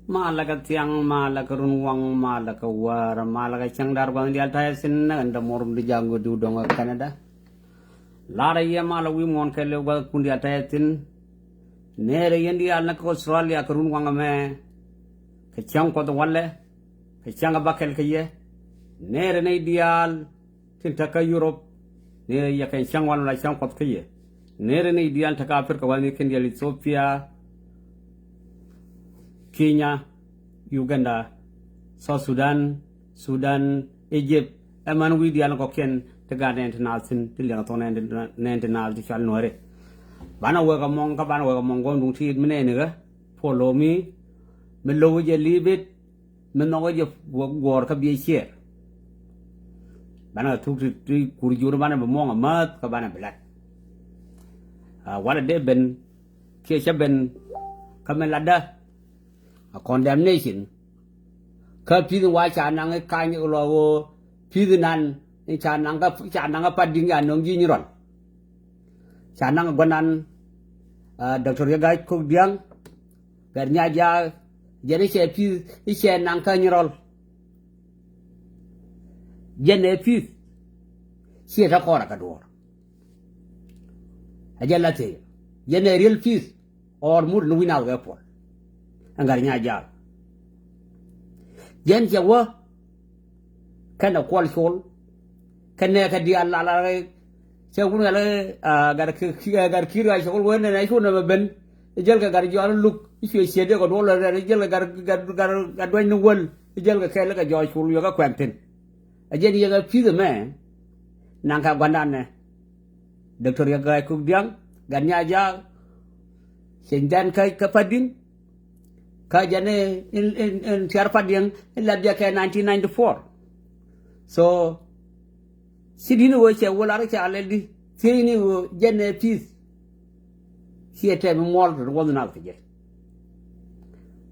Malaga tiang, malaga runwang, malaga war, malaga cangdar bang di alta sin na anda morum di jango di udong Canada. Lara iya malawi mon kele wa kundi alta tin. Nere yendi alna ko Australia ka runwang me. Ka tiang ko to walle. Ka tiang bakel ke ye. Nere ne ideal tin taka Europe. Nere ya ka tiang wala la tiang ko ke ye. Nere ne ideal taka Afrika wala kendi Ethiopia. Kenya, Uganda, South Sudan, Egypt, eman wi dial ko ken te ga international sin til ya to international ti chal Nuer bana we ga mon ka bana we ga mon gon dum ti mine ne ga polo mi me lo je libit me no je gor ka bi che bana tu ti kur jur bana be mon ma ka bana blat wala de ben ke cha ben ka me lada a condemnation ka pi wa cha nang ka ni lo pi nan ni cha nang ka pa ding ya nong ji ni ron cha nang gonan doctor ya ga ko biang gar nya ja jere che pi i che nang ka ni rol jene pi che ta ko ra ka do a jella te jene real peace or mur no wina ga po angar nya ja jen je wo kana kwal sol kana ka di alla la che gun ale gar kira sol wona na ko na ben jel ga gar jo luk ci ci de ko do la jel ga gar do ni wol jel ga kele ga jo sul yo ga kwenten a jen ye ga fi de me nan ka gwandan ne doctor ya ga ku diang gan nya ja sen dan ka padin kajane in tiarpadiang in labia ka 1994 so sidini wo che wala ra cha aledi tini wo jene peace siete mo mol do na ko je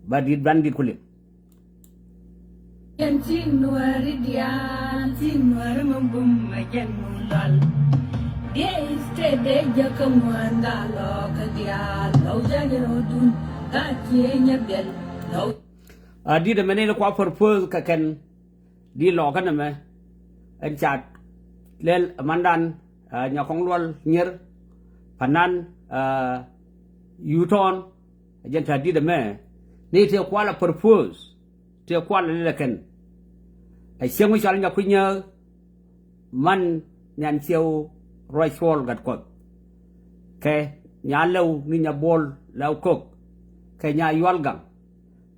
badi bandi kulim en tin Nuer dia tin Nuer mum ma jenu lal dia este de jakam wanda lo ka dia lo jagero dun di de mene ko purpose ka ken di lo kan me en chat lel mandan nya kong lol nyer panan yuton jen ta di de me ni te ko la purpose te ko la le ken ai siang chal nya kunya man nyan chiu roi chol gat ko ke nya lew ni nya bol law kok Kenya Yualgang,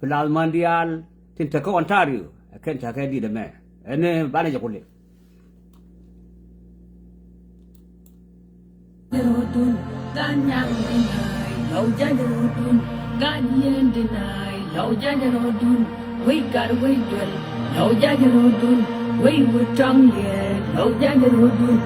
Pilal Mandial, Tintako Ontario, a Kentucky di the mayor, and then Banajapoli. We got away well, no Jajarodun, we were tongue here, no Jajarodun.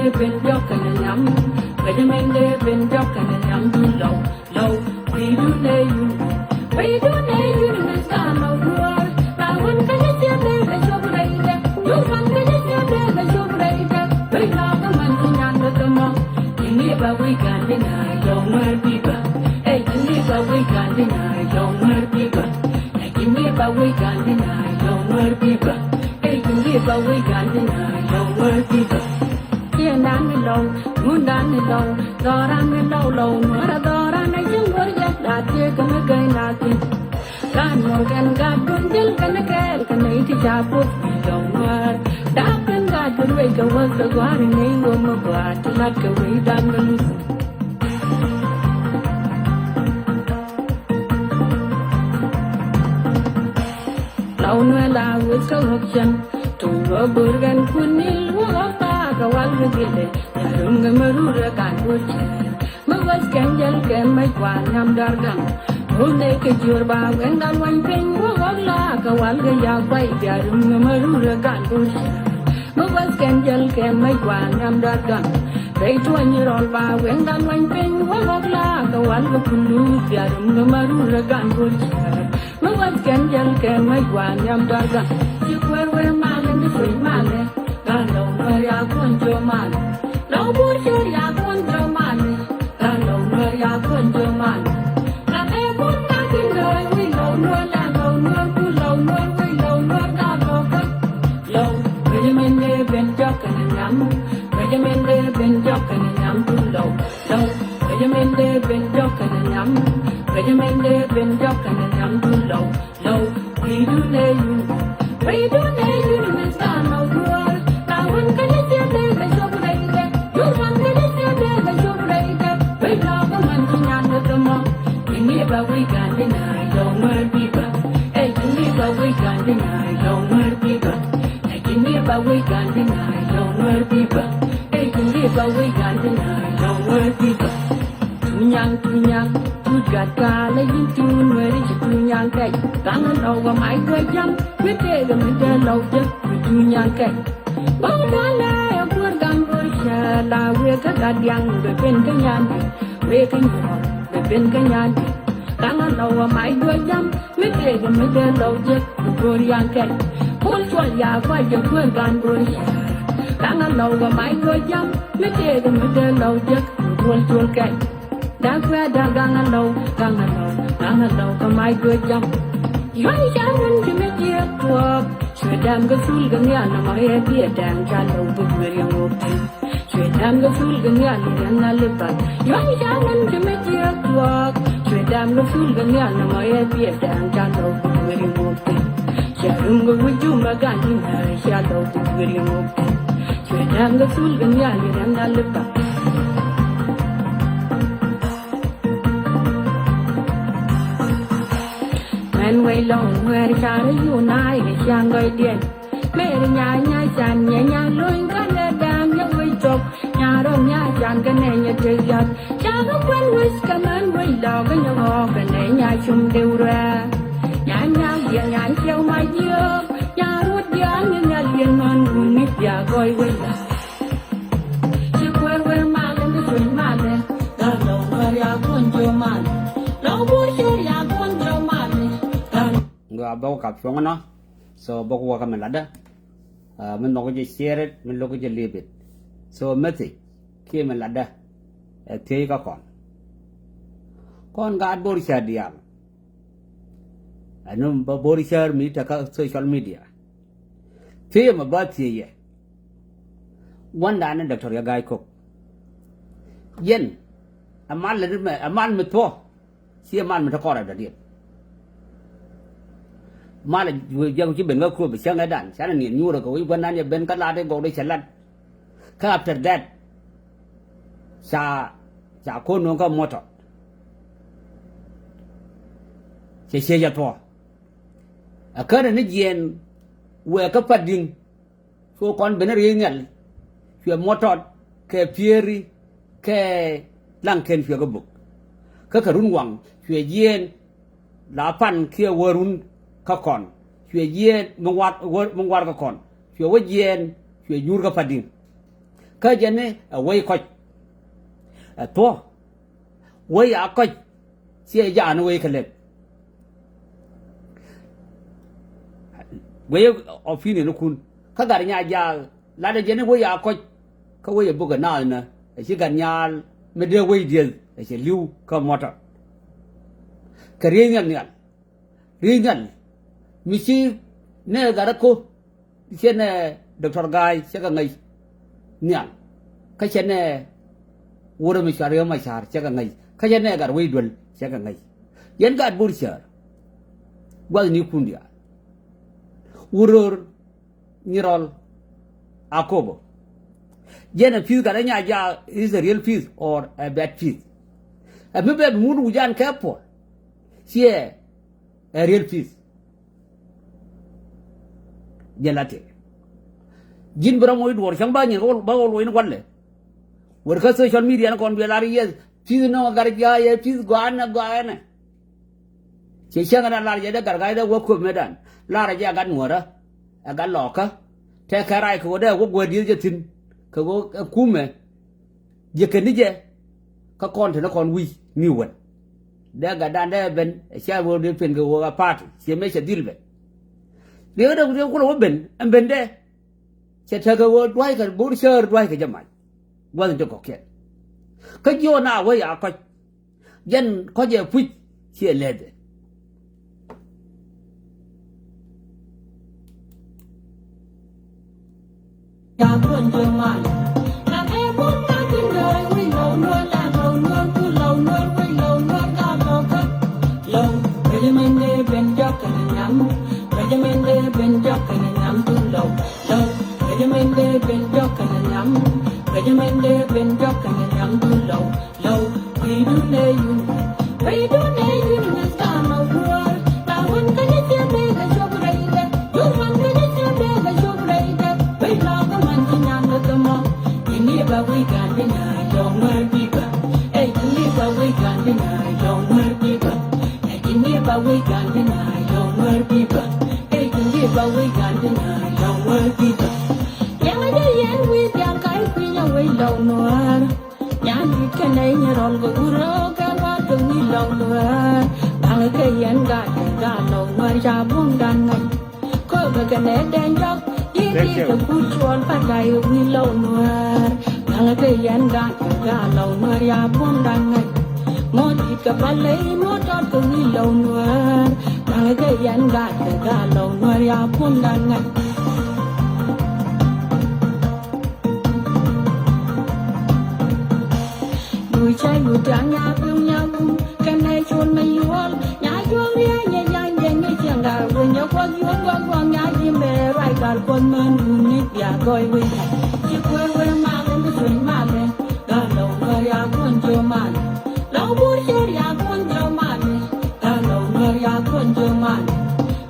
ben jok and yam. Benjamin de ben jok and yam too low, low. We do ne you. We do ne you in the stand of war. Now one can you see the show later. You can you see the show later. We love the man in under the monk. You never we can deny your more people. Hey, you never we can deny your more people. Hey, you never we can deny your more people. Hey, you never we can deny your more people. Yên đang lâu, muốn đang lâu, gió đang lâu, mưa đã gió đang nay chúng tôi dắt đã chia cái mấy cây nào thì gan ngồi gan gạt cuốn chân cái này thì cha phúc vì dòng mưa đã bên gạt cuốn về cầu vớt sờ quá thì ngay ngồi mưa quạt thì lát cầu về đang ngân lâu nữa là vượt sâu học chân tụi vợ bữa gan cuốn đi lúa kawal gile yarum gamarura kan boche mawas kanjal ke mai kwan nam dargam hunde ke jurba wengal wan peng wala kawal ga ya bai yarum gamarura kan boche mawas kanjal ke mai kwan nam dargam dei tuan rol ba wengal wan peng wala kawal ga pulu yarum gamarura kan boche mawas kanjal ke mai kwan nam dargam yukwer wer malen de free malen Gano Maria Conjo Man, no Bursha Ya Conjo Man, Gano Maria Conjo Man. Now everyone back in the we know no land, no pull, no we know no Gano. Low, Benjamin Ben Jock and Yam, Benjamin Ben Jock and Yam too low. Low, Benjamin Ben Jock and Yam, Benjamin Ben Jock and Yam too low. Low, we do lay you, we do lay you in the stand of the world. Can you see the show later? You can you see the show later? We love the man in under the monk. You never we can deny your more people. Hey, you never we can deny your more people. Hey, you never we can deny your more people. Hey, you never we can deny your more people. Tunyang, tu gat kala yin tun weri tunyang kai. Kangan over my great jump. We take them with the low just tunyang kai. Bang la buat gan bersya la we ka gadang be pen kanyan we kan yo be pen kanyan kangan lawa mai dua jam me de law je bor yang kai pol chwal ya kwa je buat gan bersya kangan lawa mai dua jam me de law je pol chwal kai da kwa da kangan law ka mai dua jam yon jangan je me je tuak Shwedam ga sul ga nyan na mai dia dang jalo bu yang okti Shwedam ga sul ga nyan na lepat yang jangan je me dia tuak Shwedam ga sul ga nyan na mai dia dang jalo bu yang okti Sharum ga wuju magani na jalo bu yang okti Shwedam ga sul ga nyan na lepat Men way long where can you nai the young guy did. Mary Nya Chan Nya Loin can let down your way top. Yaro Nya Chan can you take that. Chang when we come and we dog and you walk and then Nya Chum Dura. Nya show my dear. Yaro young and Yalian man who meet ya boy with us. You were man in the swing man. Don't know where you're going to man. No bush you're going to man. Gua bawa kapsiong na, so bawa kami lada, men logo je share it, men logo je leave it, so mesti, kaya men lada, tiada ka kon gad bori share dia, anu bori share media ka social media, tiada mabat tiada, wanda ane doktor ya gay kok, yen, amal metu, si amal metu kora dah dia. Mà giờ chỉ bên ngõ khu bị sang đàn sáng là nghiền nhu rồi có bên anh bên cắt lá đấy gò đấy chặt lăn after that sa khôn nó có motor xe ra thôi cái này nó diện về cái phát đình số con bên này nghe chuyện motor cái fieri cái lăng khen chuyện cái bục cái run quăng chuyện diện lá pan kia warun ka kon chwe yen mongwat ka kon chwe wajen chwe nyur ka padin ka jene wai ko to wai a ko sie ja no wai kale wai ofini no kun ka gar nya ja la de jene wai a ko ka wai bu ga na shi gar nya me de wai de shi liu ka mota ka ringan misi ne gara ko ne Dr. Guy siya ngay niyan kasi ne wuro mi shariyo ma shar siya ngay kasi ne gar widwal siya ngay yan ga burshar wal ni kundia wuror nirol akobo jena peace gara nya ja is a real peace or a bad peace a bebe mun wujan kapo siya a real peace jelate jin bra moy dor chang ba ni ko ba lo in kwalle wor ka social media na kon be lari yes peace no gar ja ye peace gwana che chang na lar je da gar ga da wo ko medan lar ja gan ngora ga lo ka te ka rai ko da wo godi je tin ko go kume je ken je ka kon te na kon wi ni won da ga dan da ben sha wo de pen go ga pat che me che dilbe le da ko lo ben am ben de che ta ga wo dwai ka bur sher dwai ka jaman wa de ko ke ka yo na wo ya ka jen ko je pu che le de ya kun je man na e bun na tin doi wi lo no la lo no ku lo no wi lo no ka lo ka lo re men de ben jak ka nyam re men de ben jak ka nyam tu lo lo re men de ben jak ka nyam re men de ben jak ka nyam tu lo lo we do ne you na ka no ro ta won ka ni che be ga so bre de you man ka ni che be ga so bre de we lo ka man chi nyam ka mo ni ba we ga ni na don't worry people hey ni ba we ga ni na don't worry people hey ni ba we ga ni na don't worry people hey ni ba we ga ni na don't worry people yang ada yang we yang kai punya we lo Nuer yang di kenai nyerol go uro ka wa tu ni lo Nuer bang ke yang ga lo Nuer ja bung dan ngai ko ga kenai den jok yi ka ku chuan pa dai we lo Nuer bang ke yang ga lo Nuer ja bung dan ngai mo di ka pa le mo ta tu ni lo Nuer bang ke yang ga lo Nuer ja bung dan ngai vui chơi vui trang nhà cùng nhau cái này chôn mày yuol nhà chuông ria nhà nhà nhà nhà chiang gà vui nhau quăng nhà chim bè rai cả con men nít ya coi vui chỉ quay quay mà lên cái chuyện mà lên gà lâu người ya con chưa mà lâu buổi chơi ya con chưa mà gà lâu người ya con chưa mà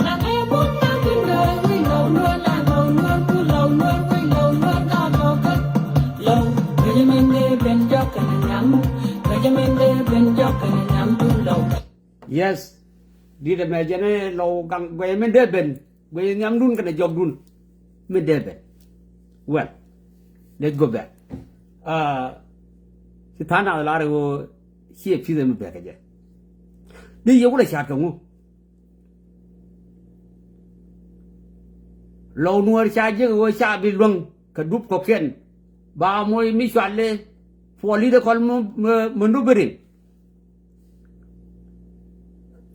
là em muốn ta kinh đời vui lâu nữa là lâu nữa cứ lâu nữa vui lâu nữa gà lâu cái lâu người mình đi bên cho cái yes di de me jene lo gang we men de ben we nyam dun kana jog dun me de ben well let's go back si thana la re go si phi de me be ka je ni yo la sha tong lo nuor sha je go sha bi lung ka dup ko ken ba moy mi swale for leader call mundu beri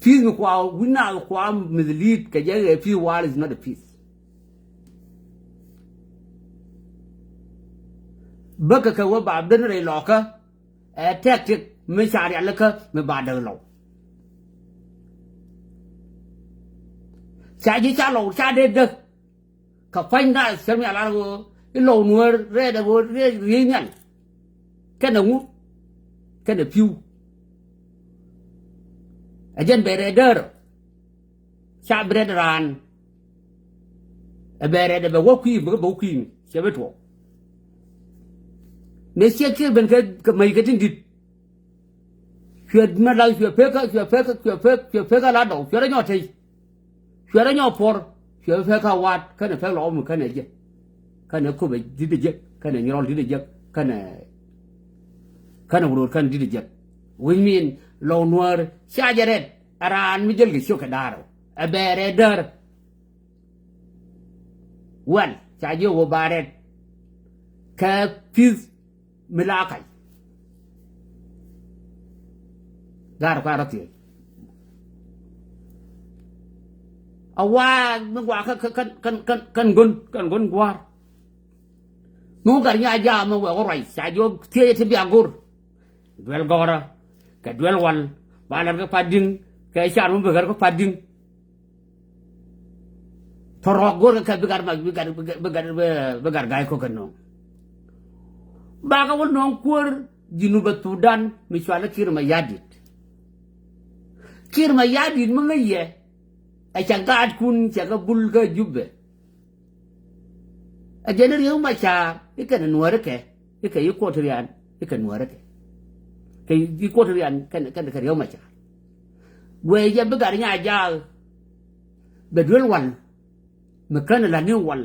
peace no kwa wina kwa mislead ka je peace war is not a peace baka ka wa ba den re loka tactic me shari alaka me ba da lo cha ji cha lo cha de ka fain da sem ya la go lo nuor re da go re nyan cái nào ngút cái nào phiêu ở trên bề reder cha bề ran ở bề reder bề quốc quy bề bầu quy sẽ biết thuộc nếu xét cái bên cái mấy cái tiếng đít chuyện mà lại chuyện phê cái lá đầu chuyện đó nhỏ thì chuyện đó nhỏ phor chuyện phê cái quạt cái này phê lọ một cái này chứ kana ko be didije kana nyol didije kana wuro kan didije we mean law Nuer shajaret aran mi jël gi shoka daro a bere dar wan shajo wo baret ka fiz milakay dar ka rati awa mengwa kan gon gwar no gar nya ja ma wa rai shajo tie te bi agur duel gora ka duel wal balar ka pading ka char mo begar ko pading torok gor ka begar gay ko kano baga wol non kur jinuba Sudan miswala kirma yadit mo ngaye ay chagat kun chaga bulga jubbe a jener yow ma cha ikana Nuer ke ikay ko trian ikana Nuer ke kay ko trian kan yow ma cha we ya begar nya ja bedwel wan mekana la new wal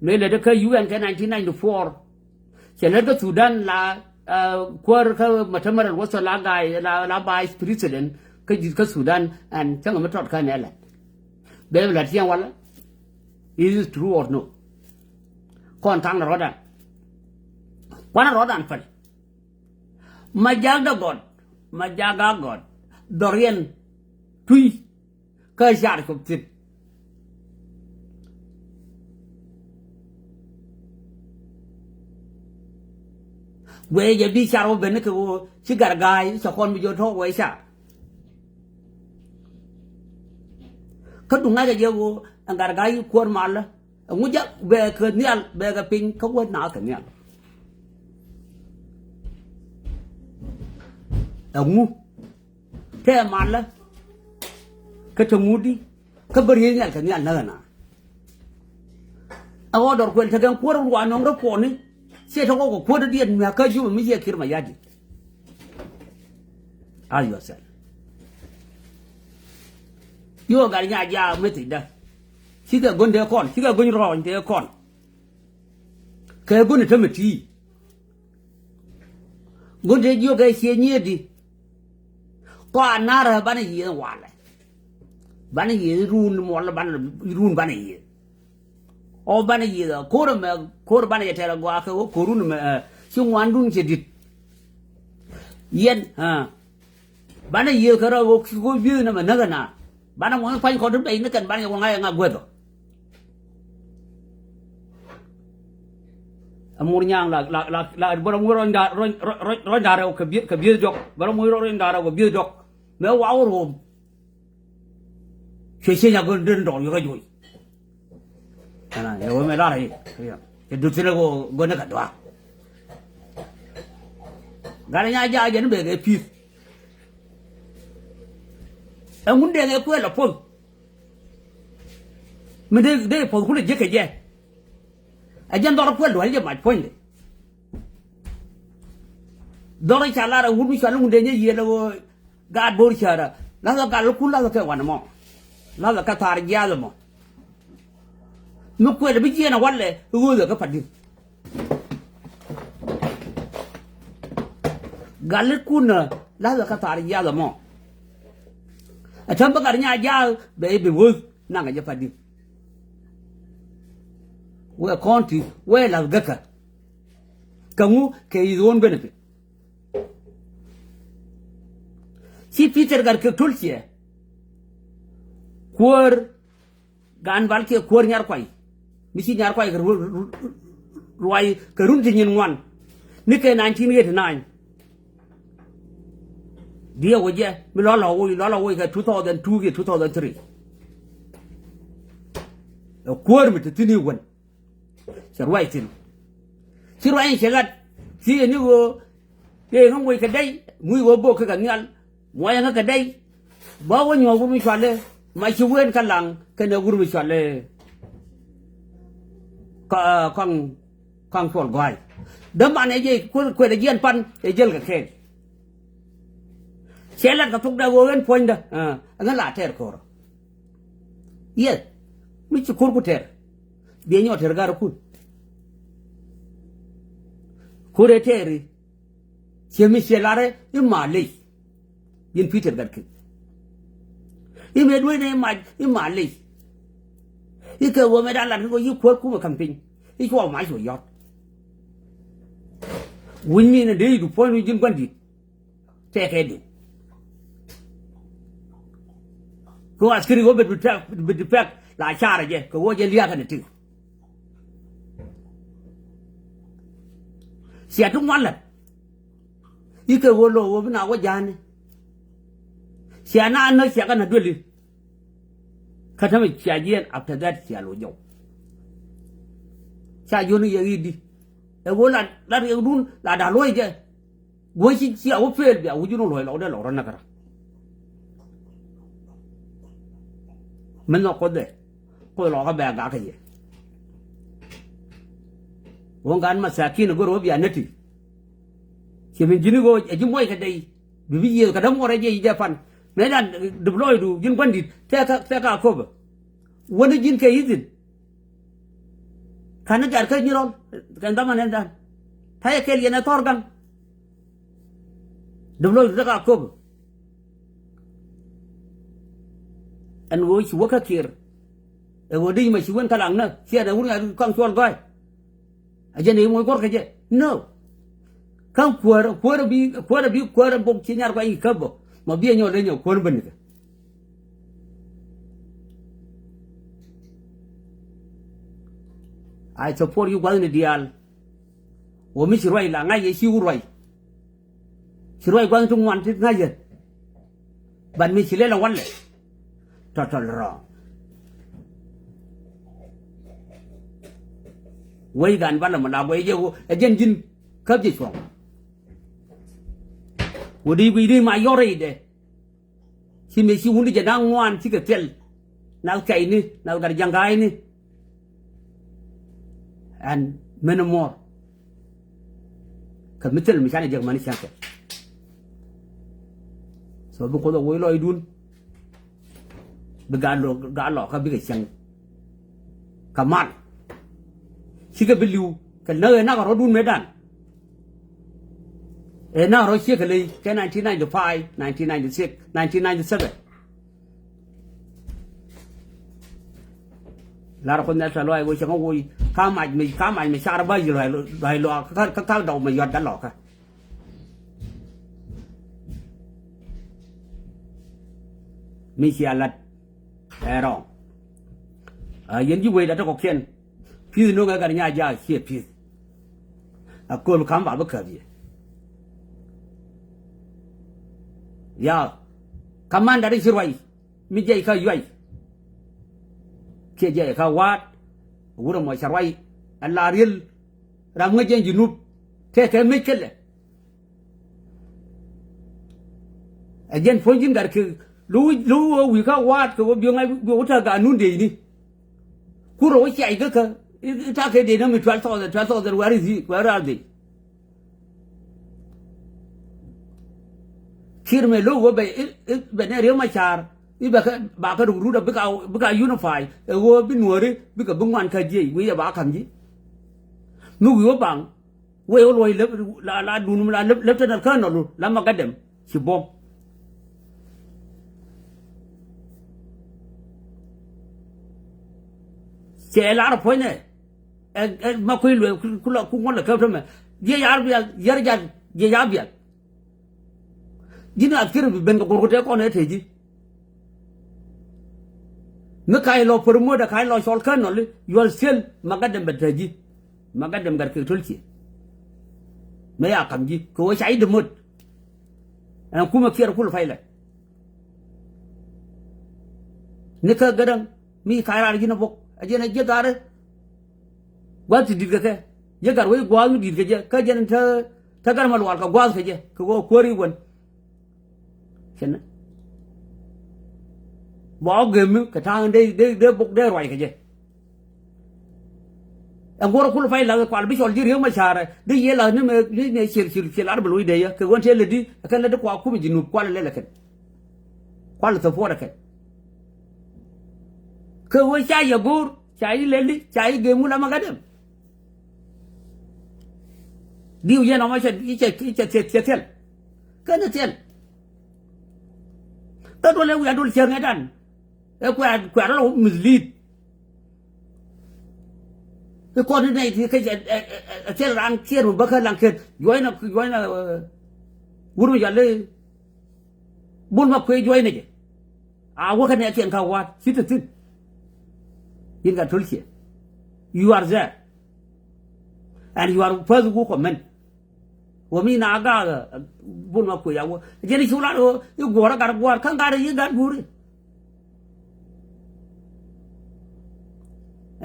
mele de ka UN ka 1994 chele de Sudan la kwar ka matamar waso la gai la vice president ka Sudan and tanga matot ka nela be la tian wala is it true or no kon tang na rodan wana rodan fa majaga god dorien tui ka jar ko tit we je bi charo ben ko ci gargay sa kon bi jo to we sa ka du nga je wo gargay ko mal ngu ja be ka nial be ga pin ka wo na ka nial ngu te mal ka to ngudi ka bari nial ka nial na na awo dor ko te gan ko ro no ro ko ni sai ta ko da diyan me ka ju mi je kirma yadi ayo sel yo gar nya ja meti da siga gonde kon siga gon ro nde kon ka gon ta meti gonde yo ga sie nyedi ko anara bana yi wala bana yi run mo la bana run bana yi o bana yi da kor bana yetera gwa ka ko run me sing wandun je dit yen bana yi ka ro ko bi na ma naga na bana mo fa ko dum dai na kan bana yo nga gwedo amur nyang la boro mo ro nda ro ka bi jok boro mo ro nda ro bi jok me wa ro che nya go den do yo jo ana yo me la ri ke du tine go na ka dwa gara nya ja je be ge pi ngun de ge ko la pon me de po ku le je ke je a jan do ko do je ma pon de do ri chala ra wu mi chala ngun de nye ye lo ga bo ri chala la ga lu ku la ka wa na mo la ka tar ja lo mo no puede be llena wale ugo ka padi galle kuna la ka tar ya mo a tamba gar nya ja be wo na ga padi we konti we la gaka kamu ke izon benefit si Peter gar ke tulsie kwor gan balke kwor nyar kwai misi nyar kwai ruai karun jinyin wan ni ke 1989 dia woje mi lola wo ka 2002 ke 2003 kwor mi tini wan sarwai tin sirwai shegat si ni wo ye ngam wo ka dai mu wo bo ka nyal mo ya ka dai ba wo nyo bu mi chale ma chi wen ka lang ka ne gur mi chale con chuột gọi đấm bạn ấy gì quên là giên pan để dân cả khen sẽ là cái thuốc đau lên phun đó anh là ter cổ yes mi chỉ cur cuter dia nyo ter gar kun kureteri chemi shelare imale yin Peter garke imedwe ne ma imale ike wo medala ngo yiko kuma campaign iko ma so yot wunni ne de du point jin gwandi tekedu ko askari go bet pek la chara je ko wo je liya kan ti sia tu wala ike wo lo wo na wo jane sia na no sia kan dole katama sia je after that sia lo jo sia yo ni yidi e wo la run la da lo je wo sia wo fel bia wo ju no lo de lo ran na kara men no ko de ko lo ka ba ga ka ye won gan masakin go ro bia nati ke min jini go e jimoy ka dai bi ye ka dam wora je Japan me dan deploy du jin bandit te ka ko ba woni jin ke yidin kana gar ka nyiron kan dama nen dan tay kel yena torgan deploy du ka ko an wo shi waka kir e wo dai ma shi won kalang na sia da wuri kan sol goy aje ne mo gor ka je no kan kuwara bok chinyar kwa yi kabo ma biya nyo lenyo kuwara banika I support you kwa ni dial wo mi shirwai la ngai ye shi urwai shirwai kwa tung wan tit ngai ye ban mi shile la wanle total wrong wai gan bala ma la wai je wo ajen jin kab je chong Wudi ma yore de. Si me si wundi jadang wan si ke tel. Na kai ni, na gar jangai ni. And many more. Kamitel misane jag mani siang. So bu ko do wo lo idun. Be galo ka bi ke siang. Kaman. Si ke beliu ke na ga rodun medan. And now Russia kali ke 1995, 1996, 1997. Lara kon na salo ay wo siya ko ka mai me sar ba yi lo ka do me yot da lo ka. Mi sia lat ero. Yen ji we da ko ken. Pi no ga nya ja sie pi. A ko kam ba ba ka bi. Ya, kaman dari sirwai, mi jai ka yuai, ke jai ka wat, wura mo sirwai, Allah ril, ram ngajen junub, ke mi kelle. Ajen fonjin gar ke lu wi ka wat ko bi ngai bi uta ga nun de ni. Kuro wo chai ga ka ta ke de na mi 12,000 where are they? Kirme logo be ne real machar iba ka ruda bika unify e wo bi nuore bika bungwan ka je wi ya ba kam ji nu wi bang we lo la dunu la lieutenant colonel la magadem ci bom ce la point e ma ko lo ku ngol ka tama je yar bial Gina akir ben ko ko te ko ne teji me kay lo promo da kay lo sol kan no you are still magadem betaji magadem gar ke tolki me ya kam ji ko sai de mut an kuma kiyar kul faila ne ka gadan mi kayar gina bok ajena je gare wati diga ke je gar we gwal mi diga je ka jen ta gar mal wal ka gwal ke je ko kori won Kena, bỏ game cái thằng đây bục đây rồi cái gì, anh gọi nó phải là quả biết rồi riêng mà xài rồi, đây là nó mà này xịt lá bự đây cái quan trọng là đi cái là quả cũng bị nụp quả là cái, quả là thua rồi cái quan chạy giờ bur chạy lên đi chạy game mu lama cái đấy, diu ye no ma che tel ka ne tel ta do le wi do che ngadan e kwa lo mislead cái con này thì cái trên răng kia một bậc lang kia join là buôn bây giờ lấy buôn mà quay join này à what cái này chuyện khao quát xí thật xí in cả thul xí you are there and you are first who comment wa mi na ga buôn mà quay áo cái này chula đó cái gora cả gora khang cả cái gan guri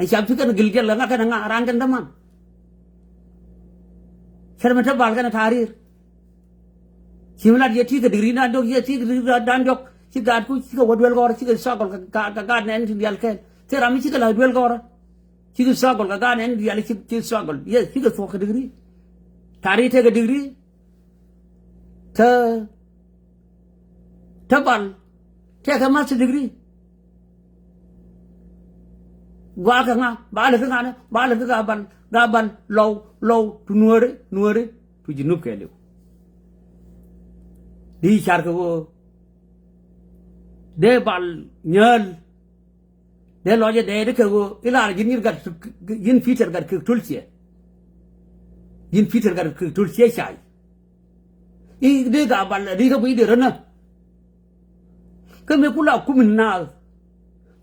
siap tu kan gilgel lah kan ngarang kan teman. Saya macam bal kan tharir. Simula dia ti ke diri na dok dia ti dan dok si gad ku si ke wadwel gor si ke sakol ka gad nen ti dial ken. Saya rami si ke wadwel gor. Si ke sakol ka gad nen dial si sakol. Ye si ke sok diri. Thari te ke diri. Bal. Te ke mas diri. Gua ka nga ba le ka na ba le ka ban low tu nuere tu jinub ke lew di char ko de bal nyal de loje de ko ila jinir gar yin feature gar tulsie yin feature gar tulsie sai I de ga bal di ka bi de rana ka me kula kumin na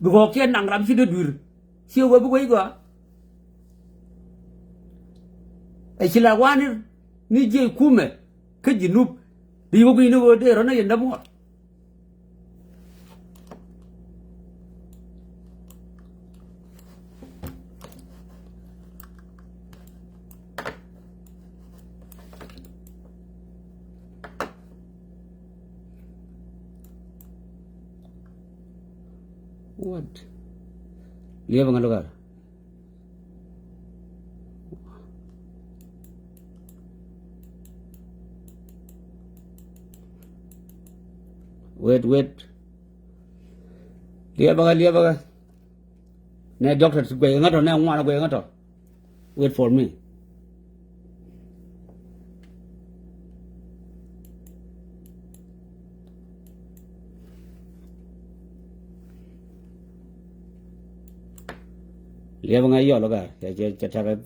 go ke nang ram si de dur siêu với bố quoi ai chỉ là quan ni je kume cái gì núp đi bố nó vô đây rồi nó yên đâm ngọt what lihat bang lugar wait lihat bang ne doctor gue ngato ne ngwana gue ngato wait for me lihat bang ayo lugar ya cara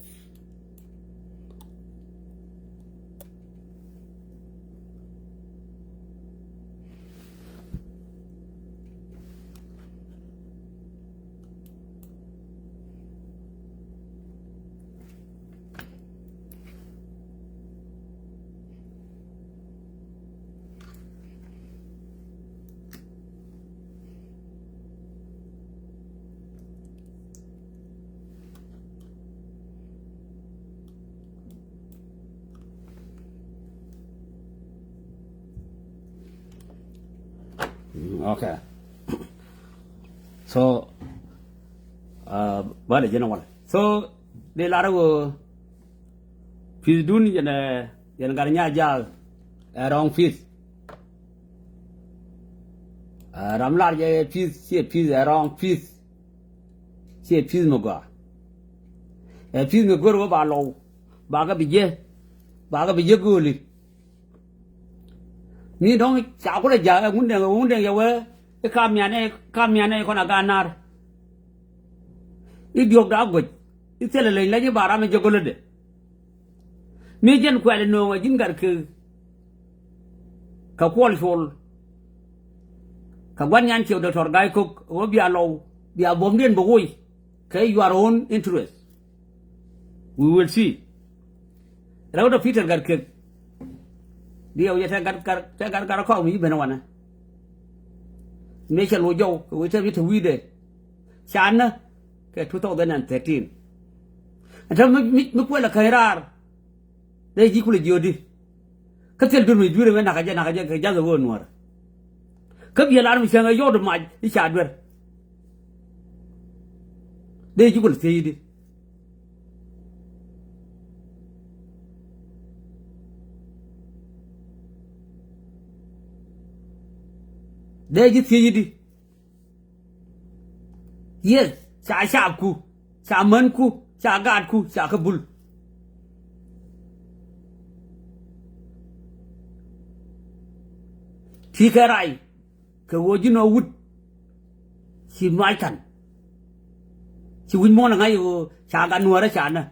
okay so bale jena wala so de larago fiz dun yana garnya jal wrong fiz ramlar je fiz wrong fiz mo ga fiz mo gor ba lo ba ga bije goli ni dong cha ko le ja ngun de ya we e kam ya ne ko na ganar I diok da go I tele le la je bara me jogole de mi jen ko ale no jin gar ke ka kwol fol ka gwan yan ke doctor gai ko o bia bom den bo woi ke your own interest we will see rawo do peter gar ke dia uja saya gar kau mi benawana me chalo jo we te mi tu de chana ke 2013 ata mi ko la khairar de ji ku le jodi ka tel dur mi jure me na ka ja zo Nuer ka bi la mi sanga yo do ma I cha dwer de ji ku le seyidi de ji seyidi yes cha sha ku cha man ku cha gad ku cha kabul fi karai ka woji no wut si maitan si win mo na ngai yo cha ga nuara cha na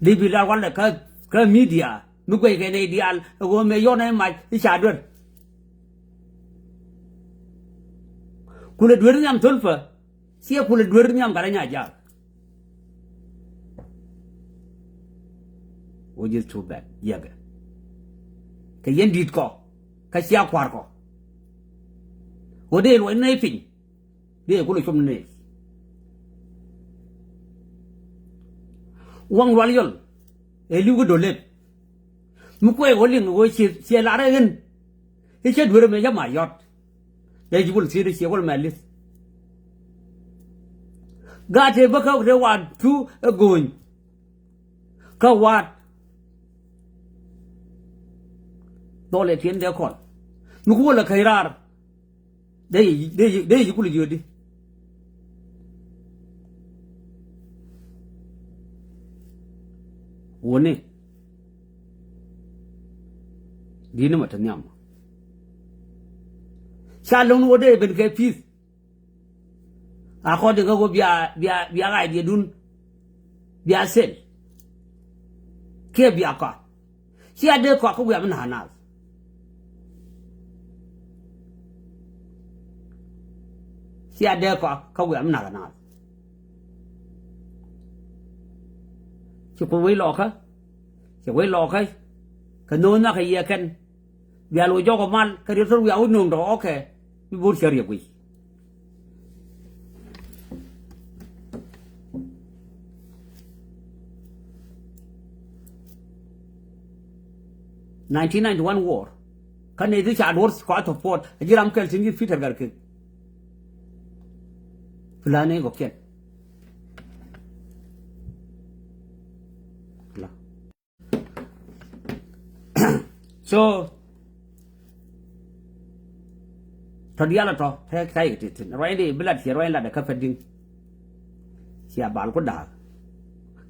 di bi la wala ka media nu ko ke ne dial go me yo na mai cha dun kula dwer nyam tolfa si kula dwer nyam gara nya ja which is too bad yaga ka yendit ko ka sia kwar ko ode lo ne fin de ko lo chom ne wang wal yol e lu go dolet mu ko e wolin go si la ra gen e che dwer me ja ma yot de jibul si de si wol ma lis ga te ba ka de wa tu goin ka wat dole tien de kon nu ko la khairar de ku li yodi woni dinu mata nyam salon wode ben ke pis a ko de go bia ga de dun bia sel ke bia ka si ade ko bia man hanas si ade ko bia man hanas si ko wi lo ka si wi lo ka ka no na ka ye ken bia lo jo ko mal ka ri so wi au nung do okay bi bur shari wi (1991) war kan ne du cha war squat of port jiram kel singi fitter gar ke fulane go ken so tadiala to the kai ti roi di blood si roi la da ka fadin si abal ko da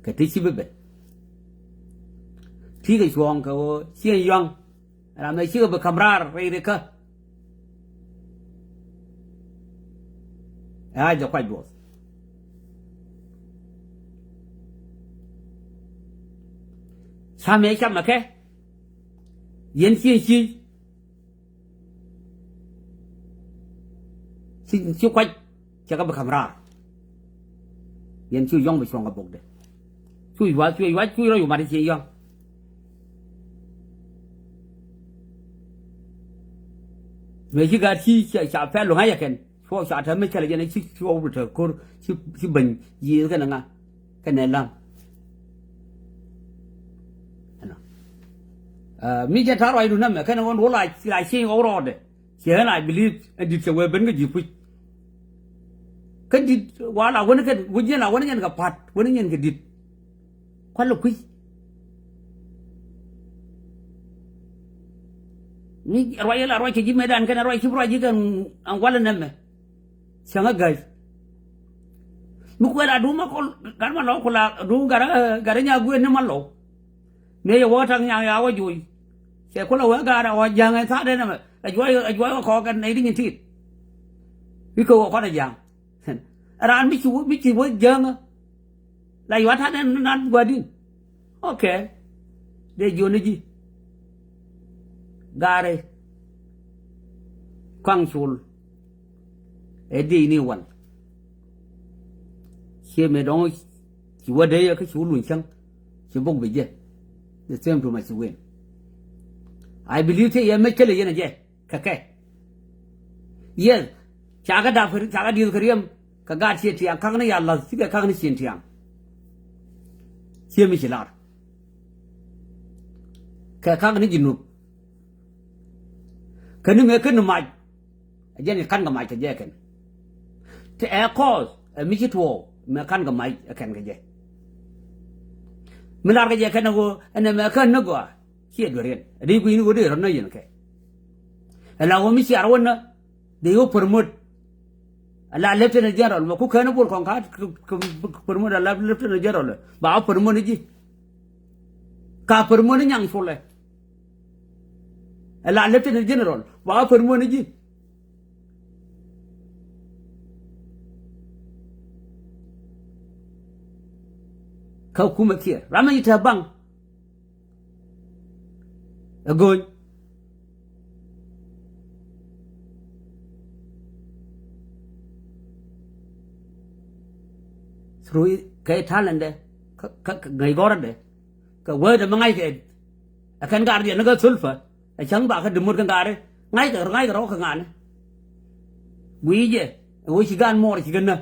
ka ti si bebe ti ga chuang ka si yang ra mai si ba kamrar rei de ka ai jo kwai bo sa me cha ma ke yen si quay cho các bậc hàm ra yen yong bị xong gặp bụng đấy chui raอยู่มาที่yong mấy cái gà chi chả phải luôn hay à kén phố chả thấy mấy cái này này chi over the core chi bệnh gì cái này cái này làm miจะท้าอะไรดูนั่นแหละแค่นั้นวันหัวไหล่เชี่ยงเอารอดเลยเชี่ยไหล่ believe ดิเสวยเป็นก็จีบกันดิว่าเราวันนี้กันวันนี้เราวันนี้ยันกับพัดวันนี้ยันกับดิควันลูกคุยนี่รอยละรอยที่จีบไม่ได้กันรอยที่รอยจีกันอังวันละนั่นแหละเชี่ยงกับไงมุกเวลาดูมาคนกันมาหลอกคนละดูการเนี่ยกูเนี่ยมาหลอกเนี่ยว่าทางยังยาวอยู่เสียคนละว่าการว่ายังไงท่าเดินน่ะไอ้ย้อยก็ขอกันในที่ยินที่วิโก้ก็ได้ยังร้านไม่ชิวยังไอ้ว่าท่าเดินนั้นกว่าดิโอเคเดี๋ยวอยู่นี่จีการ์ควังชูลเอ็ดดี้นี่วันเชื่อไม่ต้องชิวเดียก็ชิวหลุนช่างชิวบุกไปเจthe same to my win I believe that you make it again kake yes chaga da chaga di kriyam kaga chi ti an kang ne ya Allah si ka kang ne chin ti an chi mi chi lar ka kang ne jinu kan me kan ma ajani kan ga mai ta je kan te a cause mi chi to me kan ga mai kan ga je mình làm cái gì cái nào anh em cái nó gọi chia đuổi riêng đi quy nó để rồi nó gì cái là ông mình xài rồi nó để ông promote là lieutenant general mà cũng cái nó buồn con khác promote là lieutenant general bảo promote gì cả promote nhang số này la lieutenant general wa for mo ni ji ka kuma kier rama ita bang agoy through cái talent de ngày gora de ka word mangai ke akan gar dia naga sulfa a chang ba ka dumur kan gare ngai ka ro ka ngane wi je wo chi gan mor chi gan na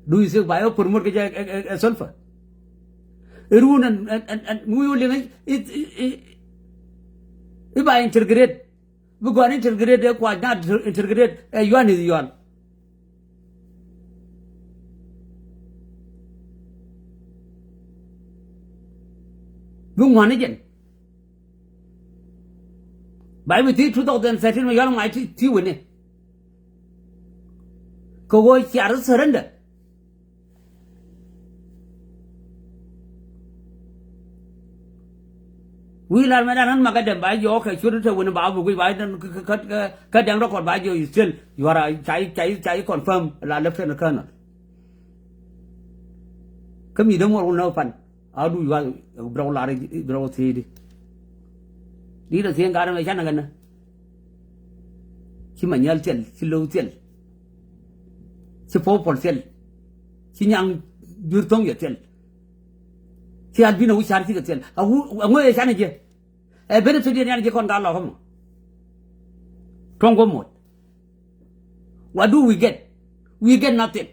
du se ba yo pur mur ke sulfa erun and mu le ngai I ba integrate bu go integrate ko na integrate yuan is yuan Vung hoàn ấy bởi vì tí chúng tôi tên sẽ trên mà yong mai tí win này cô gọi chả rất surrender we là mấy đàn mà cái đêm bài vô cái chuyện đó win bảo vụ bài cái đằng đó còn bài vô still you are chạy confirm là lieutenant colonel cái gì đó mà không know phần adu yual bro lari bro thidi di da sien garan chana ganna chi manyal tel chi lo tel chi popol tel chi nyang dur tong ye tel chi albino wi char chi tel ngoy chana je e benefit ni je kon dalo homo tongo mot what do we get nothing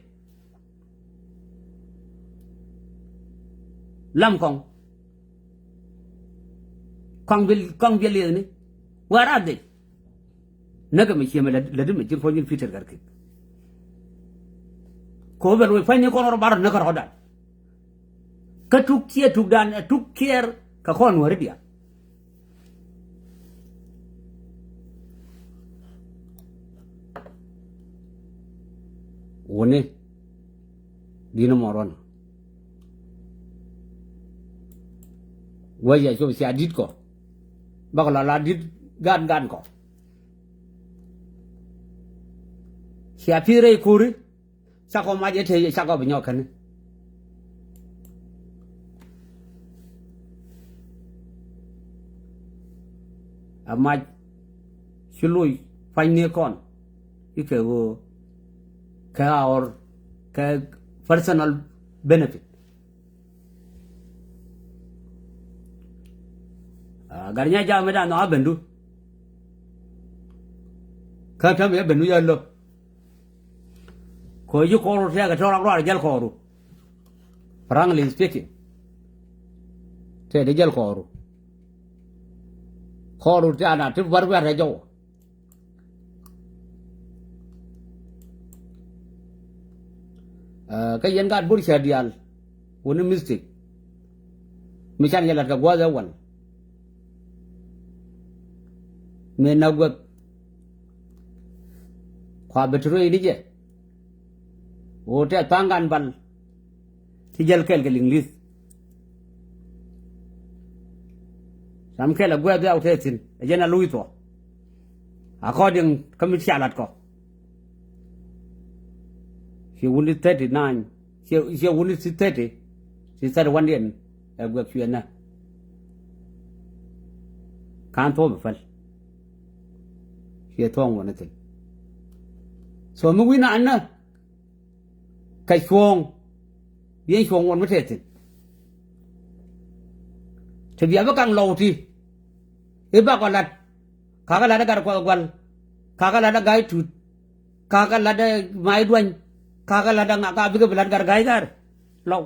lam kong bil le ni wara de naga me chema la de me jin fojin fitter garke ko be ro fanye ko ro bar na ko dan ka tuk tie tuk dan tuk kier ka kon wori dia woni dino moron Wajah cuma si adit ko, bakal adit gan ko. Si apire kuri, sako maje te sako benyokan. Amaj silui fine kon, ike go ka or ka personal benefit. Garnya jam meda no abendu ka tam ya bendu yallo ko yu ko ro ga tora ro jal ko ru frankly speaking te de jal ko ru ta na tu bar bar jo ka yen ga bur sha dial woni mistake mishan yalat ka gwaza wan me na gwak kwa betro ini je o te tangan bal ti jel kel ke inglis sam kel gwa da o tetin ajena luito according committee salat ko she only 39 she only 30 she said one day gwak fiena kan to be fal ye thong wona tin so mu wina anna kai chuông yen chuông won mate tin te biya ba kang law ti e ba ko lat ka la da gar ko gwal ka la da gai tut ka la da mai duan ka la da nga ka bi ga lat gar gai gar law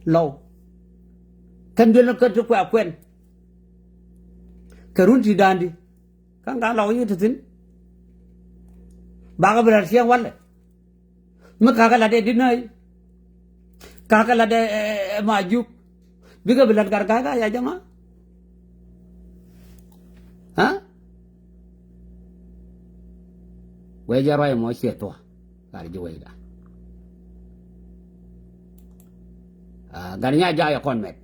lâu kan dia nak kerja ku akuen kerun ti dandi kan ga law yi tin ba ga berar siang wala ma ka la de dinai ka la de maju biga belar gar ga ya jama ha we jaro mo che to gar ji we da gar nya ja ya kon met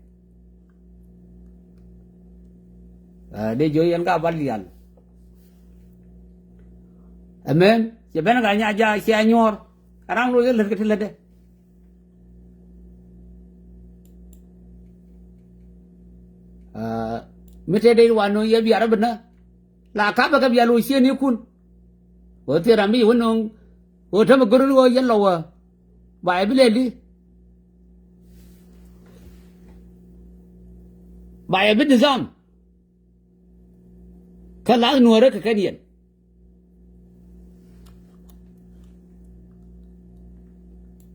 de jo yan ga balian amen je ben gar nya ja che anyor arang lo le ke le de mete dai wano ya biya rabna la ka ba ka biya lo shi ne kun o te rami wono o ta maguru lo yan lo wa ba bi le di ba bi nizam kala nuore ka kaniyan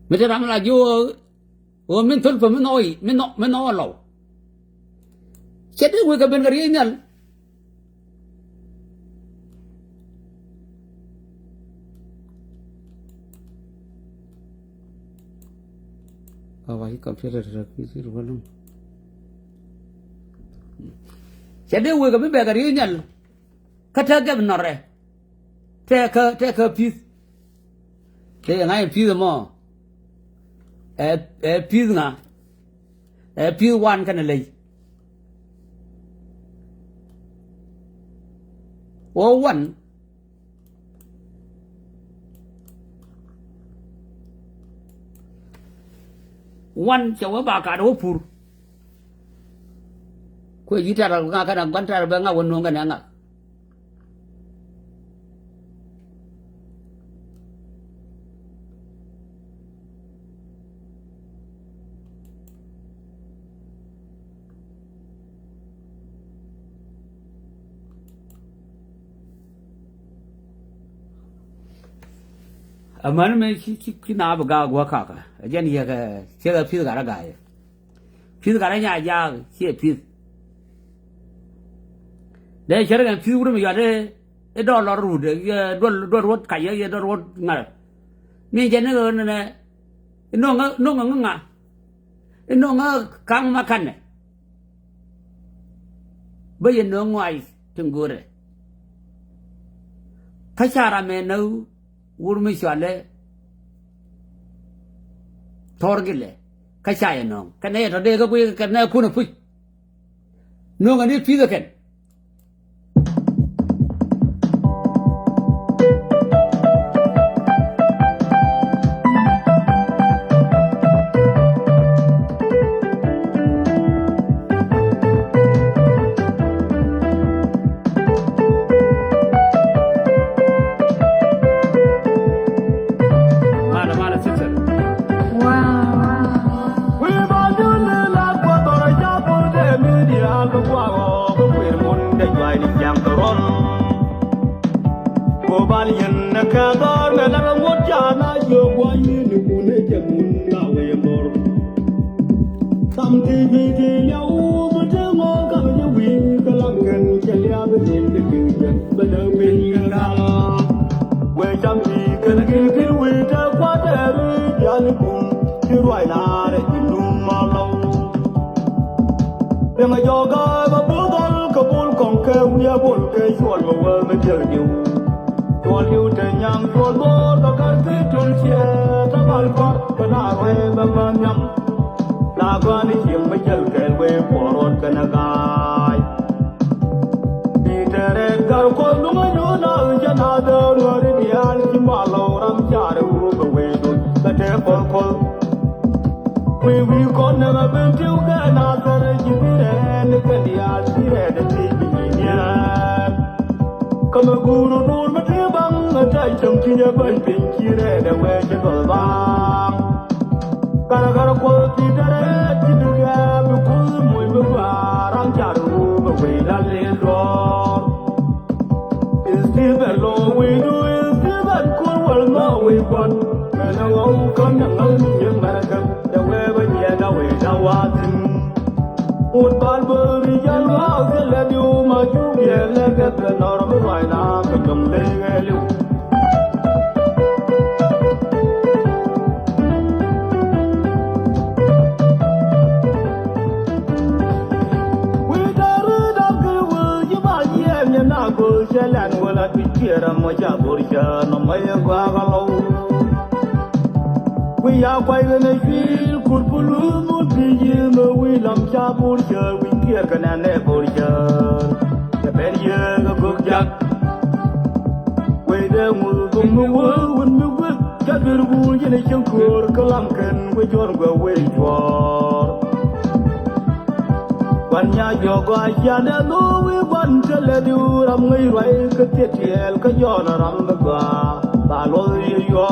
mete ram la jo o min tul pa min oi min no lo Jadi gue kebenar ini awak komputer lagi sih rumah. Jadi gue kebenar ini kata kebenar take piece take ngai piece mo piece nga piece one kan lagi ô one cháu bà cả đấu phur quay gì ra là ngã cái đằng bắn ra là ngã quần luôn cái này ngã aman me ki na ba ga gwa ka ka ajan ya ka che ga phi ga ra ga ye phi ga ra nya ja che phi de che ga phi ru me ya de e do lo ru de ye do ro ka ye do ro nga mi je ne ne no nga no nga kang ma kan ne ba ye no ngwai tung go re ka cha ra me no urmi shale thorgile kachaya no kane to de ga ku kana kuna pui no ga ni phi ken go shelan wala tikira mo ja borja no maya gwagalo we ya kwai ne fil kurpulu mo biji no we lam ja borja we kia kana ne borja ya beriye go jak we de mu gum no won no we ja gerbu yene chenkur kalam ken we jor go we jor Wanya yoga yana no we want to let you ram ngai rai ka tiel ka yona ram ba ba lo yo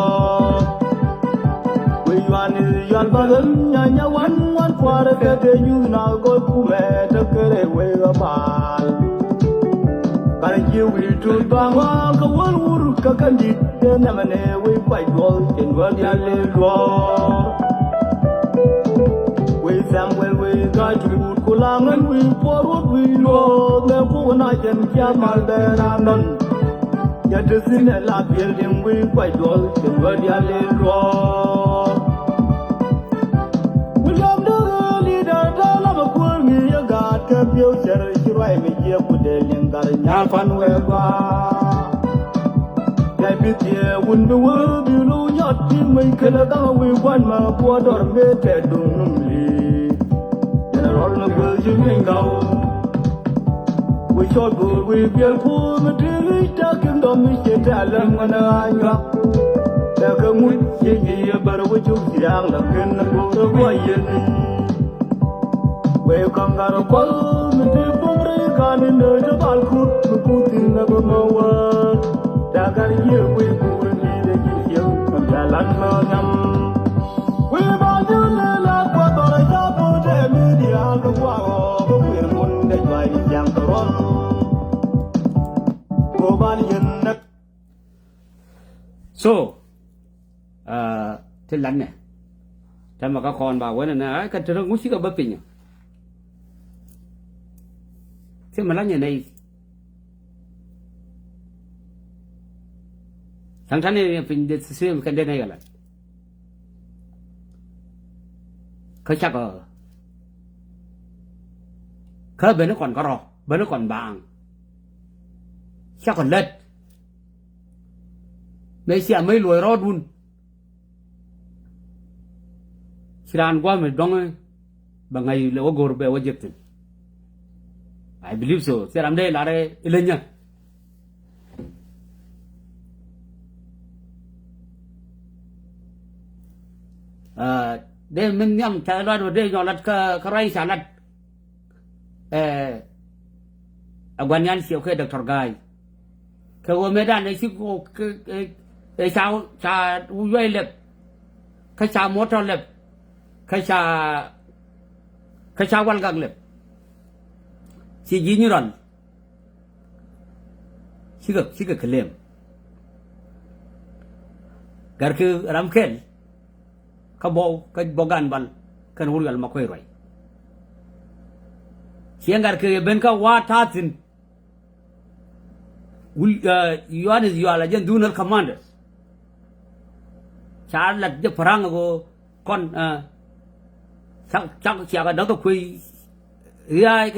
we wan yan ba nya wan kwar ka de you na go ku me ta kare we ga ba kar ji we tu ba ma ka wan ur ka kan di na mane we pai go chen wa ya le lo we Samuel we got you kulang and we forward we know the phone I can get my bed and done yet to see the lap building we quite all the word ya little we love the leader tell of a poor me you got a future she write me here with the younger Japan where I be there when the world below your team make a we want my poor or better don't all the girls you can go. We shall go with your poor material, talking on me, telling when I got. There come with you, but with you, young, like in the boat of Wayan. Where come out of all the people, gone in the balcony, to put in the word. That got you with who need a gift, and the land. We want to let what I got. So, thế lắm nè, thế mà các con bảo với này cái trường cũng chỉ có bất bình, thế mà lắm như này, thằng thằng này phải để xem cái này là, cái chắc ở khơi bên nó còn có rò, bên nó còn bàng, chắc còn lết, mấy xe mấy lùi rót luôn, chỉ ăn qua mình đông ấy, bằng ngày lễ gồm bè với dịch, I believe so, sẽ làm đây là đây lên nhá, đây mình nhắm trái loài rồi đây nhỏ lật cái rai xả lật quan nhân siêu cái Dr. Guy cái hôm nay này siêu cái sao cha uy lệ cái sao motor lệ cái sao quan gang lệ si gì như rồi si cái claim cái ram khen cái bogan ban cái hurgal mà quay rồi siang cái bên cái watatin you are just donor commanders chả là cái perang của con chắc cái đó quay riai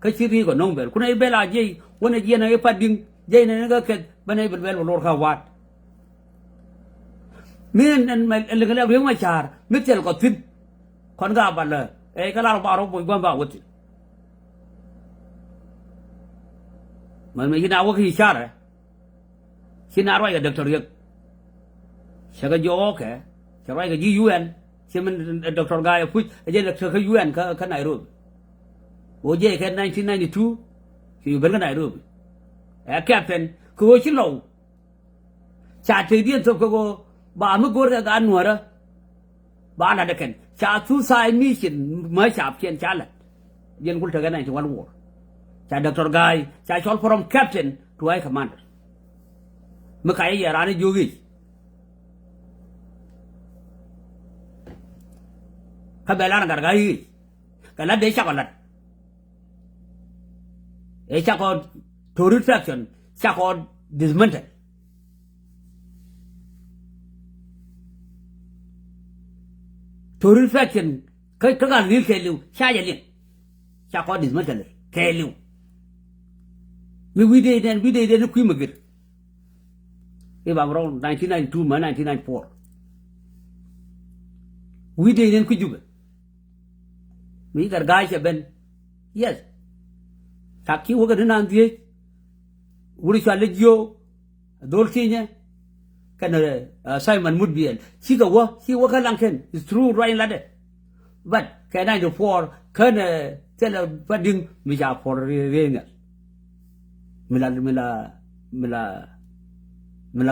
cái siri của nông bel kuna bela jay wona jay na pa ding jay na ga ket banay bel lor ka wat min en le gala riyo ma char mitel ko tin kon ga bal e kala ba ro boy gamba woti man me hina waki char sina roi ga doctor yek shaga jo ke sharai ga ji UN semen Dr. Guy put je doctor ka UN ka Nairobi oje ke 1992 thì bên cái này rồi captain cô chỉ lâu cha chơi điện thôi cô bà mới cô ra cái Nuer đó bà là được cha thu sai mission mới chạp trên cha lật dân quân cái này thì one war cha Dr. Guy cha cho from captain to high commander mới cái gì ra này yogi cái bé là cái là để chắc là it shall called to reflection, shall called dismantle. To reflection, cái real kêu, shall you shall called dismantle, kêu. me we did no quimagir if I'm wrong 1992 ma 1994 we did in kujuba me gar guys ben yes taki woga nan die wuri cha lejo dol kinya kana Simon Mudbiel she wa kalanken is true right lade but can I do for kana tell bading mi ja for renga mila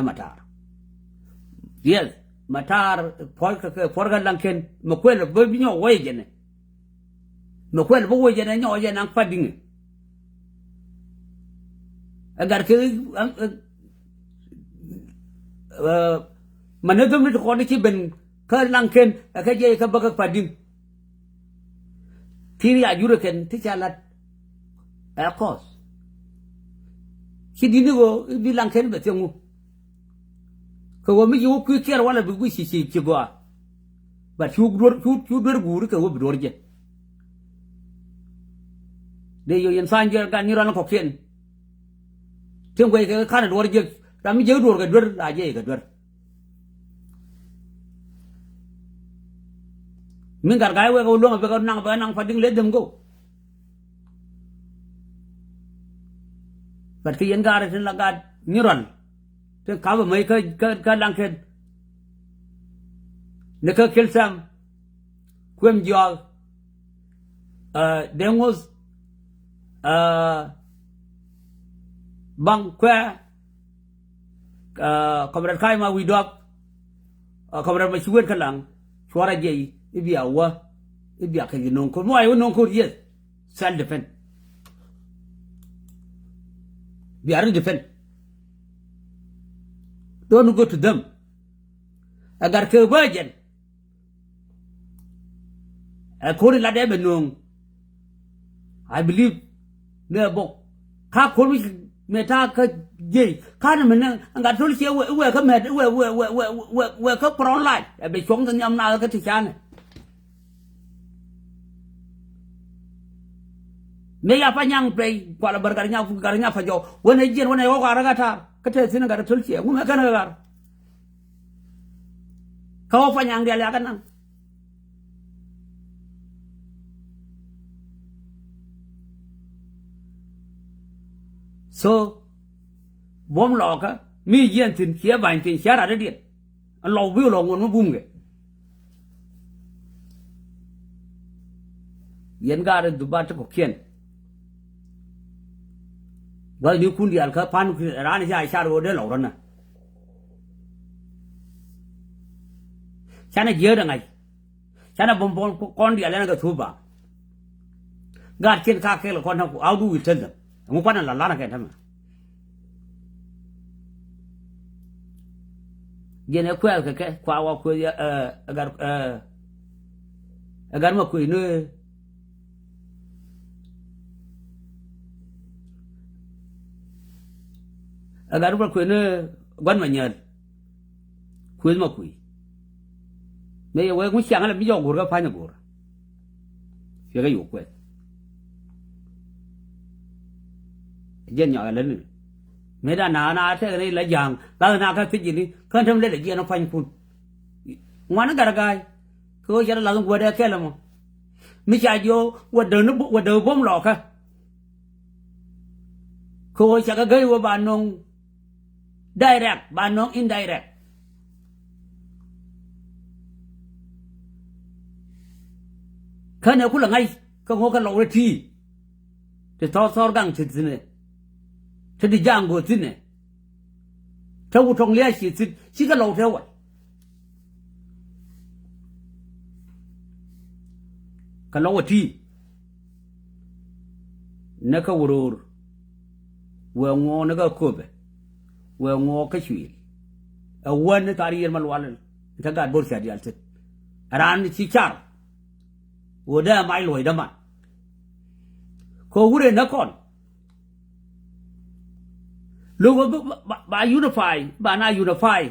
matar yes matar for kalanken makwel bo binyo wejene makwel bo wejene nyo je nang pading agar ke manadum ni ko ni ci ben ka lanken ka je ka baka padin tiri ajure ken ti chalat a cos ci dini go bi lanken be tengu ko wo mi yu ku ker wala bi gu ci go ba ci dor guru ka wo bi dor je de yo yen sanje ga ni ran ko ken tengo ke kana dor je Kami jauh dua ke dua aja ke dua. Minggar gaya we kau luang apa nang fading ledem go. Berarti yang gara sen lagat niran. Ten kau mai ke langken. Neka kelsam. Kuem jual. Dengos. Bang kue. Kamera kai ma widop kamera ma suwet kalang suara jei ibia wa ibia ka non ko mo ayo non ko yes self defense biar defend don't go to them agar ke bajen ko ni la de benung I believe ne bo ka ko meta ka je kana men nga tol che we ka met we ka pron lai be chong tan yam na ka ti chan me ya panyang pe kwala bargarnya fa jo wona jen wona yo ka raga ta ka te sin ga tol che me kana ga ka o panyang dia la kana so bom loka mi yen tin kia vain tin kia ra điện an lo view lo ngon bum ge yen ga ra du ba ta ko kien wa ni kun di al ka pan ra ni sha ro de lo ron na chana je da ngai chana bom kon di ala na ga thu ba ga ken ka ke lo kon ha ku au du wi ten da mu pa na la na ke tham gene kwel ke kwa wa ku agar ma ku ne agar ma ku ne gwan ma nyer ku ma ku me ye we ku xiang la bi yo gu ga pa nya gu ye ga yu ku jen nhỏ lên mấy đàn na thế này là giang ta na cái gì đi con thầm lên là gì nó phanh phun ngoan nó gara gai cứ giờ là dùng quần đeo cái là mà mấy cha vô quần đeo bom lọ cả cứ giờ cái gai của bạn nông direct bạn nông indirect cái này cũng là ngay cái ngô cái lọ là thi thì thor gang thì thế này thế đi giang của thế này theo trong lẽ chỉ cái lâu theo vậy cái lâu thì nó có vừa vừa ngô nó có cướp vừa ngô cái chuyện ở quên nó tari mà loan cái gạt bớt xe đi ăn thịt ran chỉ char vừa đã mai lôi đó mà cô vừa nó còn lúc bà unify bà na unify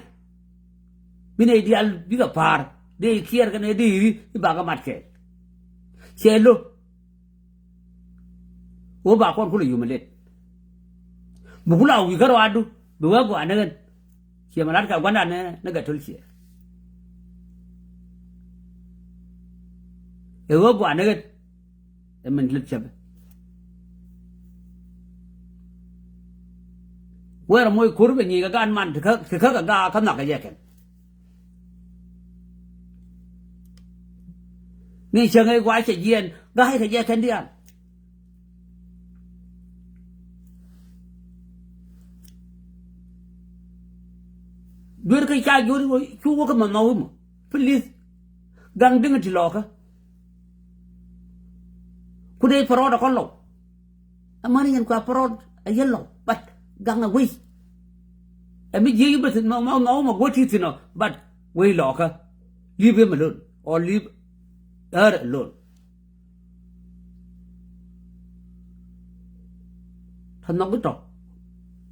bên này đi ăn đi gặp par đi kia cái này đi bà cái mặt kẹt xe luôn ô bà con cũng là human bukula wi karo adu buwa go anagan ke malar ka gwanda ne na ga tulki e wo go anagan e min lutchabe wera moy kurbe ni ga gan man ka ga ka na ga yeken ni changai kwa che yen ga hai ka yeken dian dur ka cha jori chu wo ka ma mo please gang ding ti lo ka ku dei pro da kon lo amani yan kwa pro a yello but gang a wi ami ji but no ma go ti no but we lo ka leave him alone or leave her alone than nó cứ trọc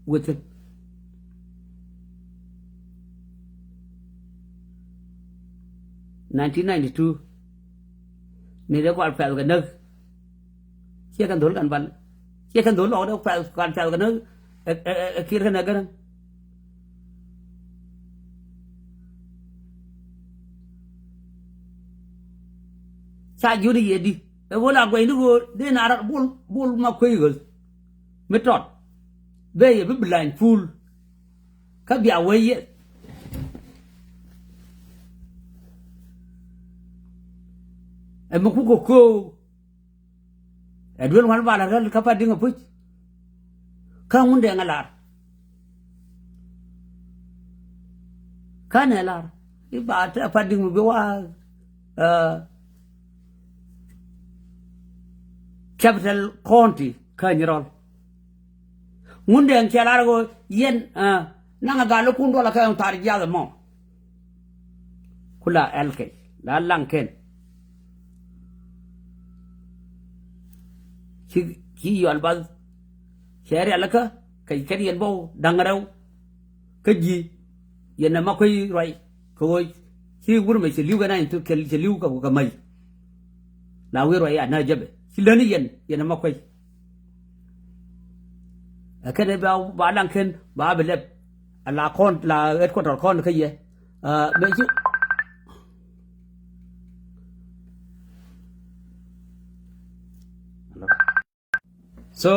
with it 1992 นี่เรียกว่าแฟลกันนึกเชื่อกันทุนกันบันเชื่อกันทุนหลอกเดี๋ยวแฟลกันนึกคิดกันนะกันชาอยู่ดีดีเวลาไปนึกว่าเดินอาร์บุลมาคุยกันไม่ตรอดเบี้ยเป็นบลันฟูลข้าเบี้ยไว้เยอะไอ้มุกโก้ไอ้ดวนวันวาระกันข้าพดิ้งกับพุทธข้ามุ่งเดียงอะไรข้าเนี่ยล่ะอีบาทข้าพดิ้งมันเป็นว่าcapital county ข้านี่รอมุ่งเดียงเชลาร์ก็เย็นนั่งกาลคุณตัวละแค่องทาริยาดมั้งคุล่าเอลเคด้านหลังเคนที่อยู่อันบัดเชื่อเรื่องละก็แค่เรียนบ่ดังเราก็ยียันน่ะมาคุยไรก็ที่วุ้นไม่เชื่อลิ้วกันนะอินทุกเชื่อลิ้วก็ไม่ลาวิไรอันน่าจะเป็นที่เรื่องนี้ยันน่ะมาคุยแค่ในบ้านหลังเคนบ้านเป็นเล็บลาคอนลาเอ็ดคอนตอร์คอนก็ยี่ไม่ใช่so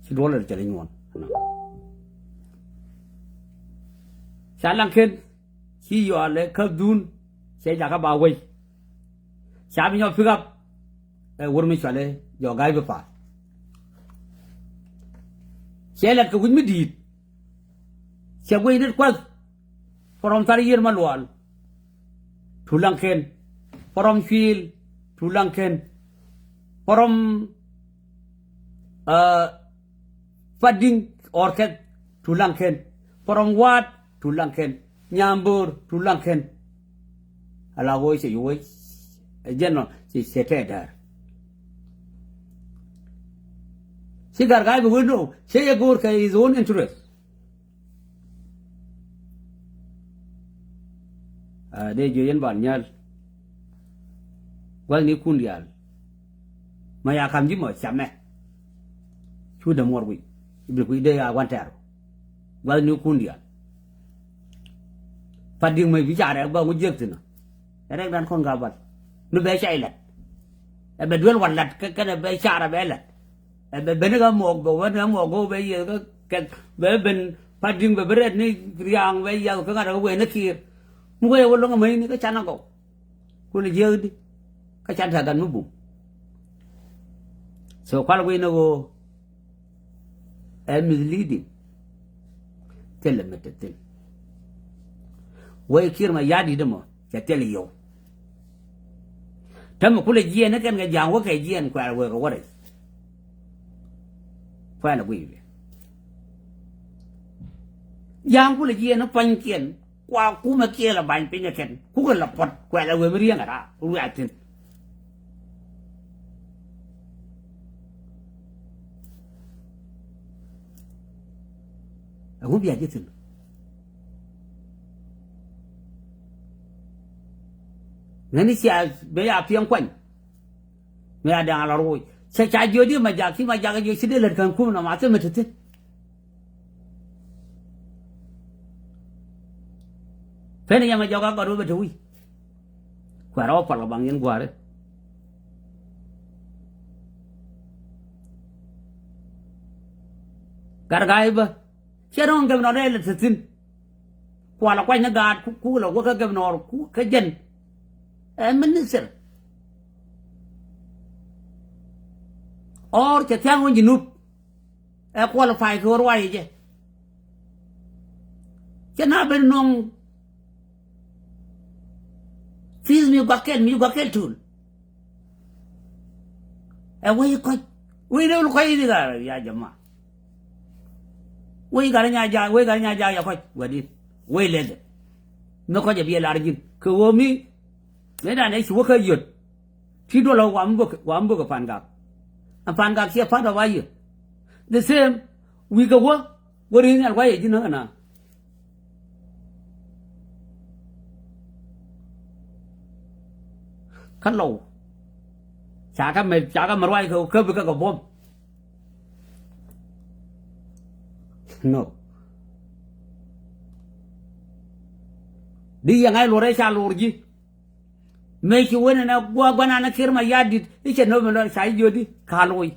si dollar chali ngon sa lang khen si yo le khab dun se ja ka ba wei sa bi nyo pick up wor mi chale yo gai ba pa se la ko mi dit se wei dit kwa from tari yer malwal thulang khen from feel thulang khen from Fading orchid to Lankan, from what to Lankan, Nyambur to Lankan. Allow voice you voice a general, she said there. Cigar guy will know, say a good his own interest. They Julian Banyal. Well, Nikundial. Maya come Jimo, Chame. Shoot the more week. If we day I want arrow. Well, new Kundia. Fading my vicar about with Jectina. And I don't congabat. No bay island. A bedwell one that can a bay char a bellet. And the Benegar mog, but when I'm go by you can well been Fading the bread, young way, young, got away in the key. Where will long a minute the channel go? Could it yield? Kachanta than Mubu. So, quite we know and misleading. Tell them at the thing. Why kill my yard demo? I tell you. Tama kule jia na kan ga jang wa kai jia kwa wa ko wore. Fa na wi. Jang kule jia na pan kien kwa ku ma kia la ban pin ken. Ku ga la pot kwa la we mi riang ara. Ru atin. Aku biar je tu. Nanti siapa biar piang kuan, biar ada orang loroi. sẽ chạy vô đi mà giặc khi mà giặc cái gì để lên cần khu nó mà thế mà thế thế này mà giặc có đôi bên thôi quả đó phải là bằng nhân quả đấy cả cái bơ chứ không cái nó đây là thật tin quả là quay nó gạt cú là qua cái nó cú cái dân em mình sợ or che tiang on jinup e qualify ko rwai je chena ben nong fiz mi gakel tul e we do ko yi ga ya jama we ga nya ja ya ko wadi we le no ko je bi la rin ko wo mi me da ne shi wo ka yut ti do lo wa mbo ka fan ga fan ga kia fan da wa yi the same we go wo rin al wa yi jin na khăn lầu chả cái mà quay cơ với cái bom no đi yang ai lore cha lor ji me ki wona na gwa na kirma yadit ike no me sai jodi kaloi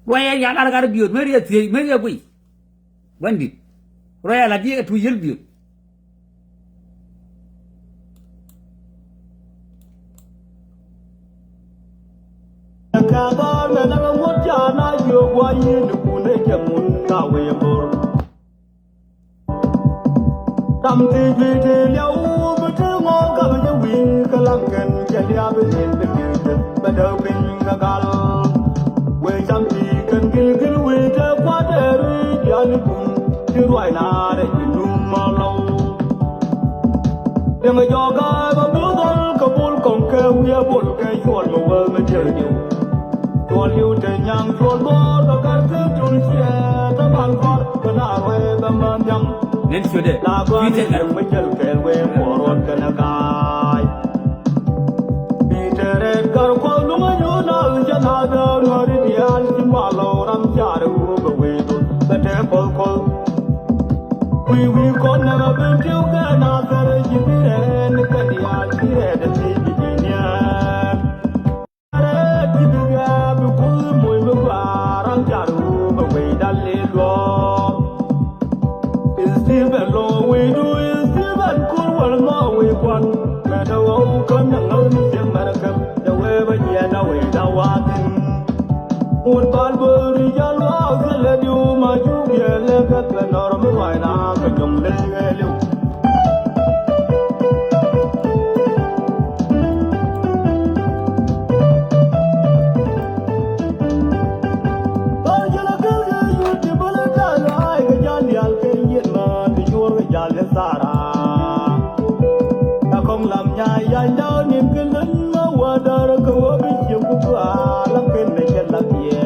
roya ya gar biot me ya bui wandi roya la di tu yel biot Kabar me na mo jana yo wa yin ku ne ke mun ka we bor tam ti ji ti liao bu tu ngo ka ba wi ka lang ken je lia be yin be ti ba do bin ka gal we sam ti ken gil we ta kwa de ri ya ni kun ti roi na de nu ma lo de ma yo ga ba bu dol ka bul kon ke we bul ke chon mo we me je ni tuan liu de nyang tuan bo da ka tu chun xie ta ban kor ka na we ba man yang nên sửa để la ba ni me jel ke we mo ron ka na kai bi te re kar ko lu ma yu na ja na da no ri dial ji ma lo ram ja ru ba we do ba te ko we ko na ba ben tiu ka na ta re ji bi re ni ka dial ji re de ti bi nya un bal buri jal wa gele du ma ju gele gat la norm wa na ka jom le gele ba jala gele yu ti bala ta ai ga jal yal ke yet ma di yor ga jal sara ka kong lam nya ya ndo nim ke len ma wa dar ko wa bi ju ku a lam ke ne ke la ye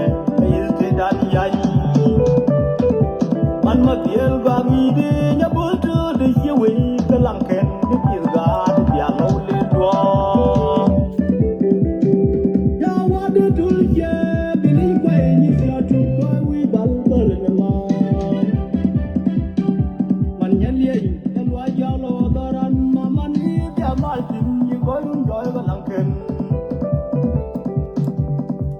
man ma tiel ga mi de nya bo tu de ye we ka lang ken de pi ga de ya lo le do ya wa de tu ye bi li kwa ni si a tu ko wi bal ko le ma man nya le ya wa ya lo da ran ma man ni ya mal tin ni go yun go ga lang ken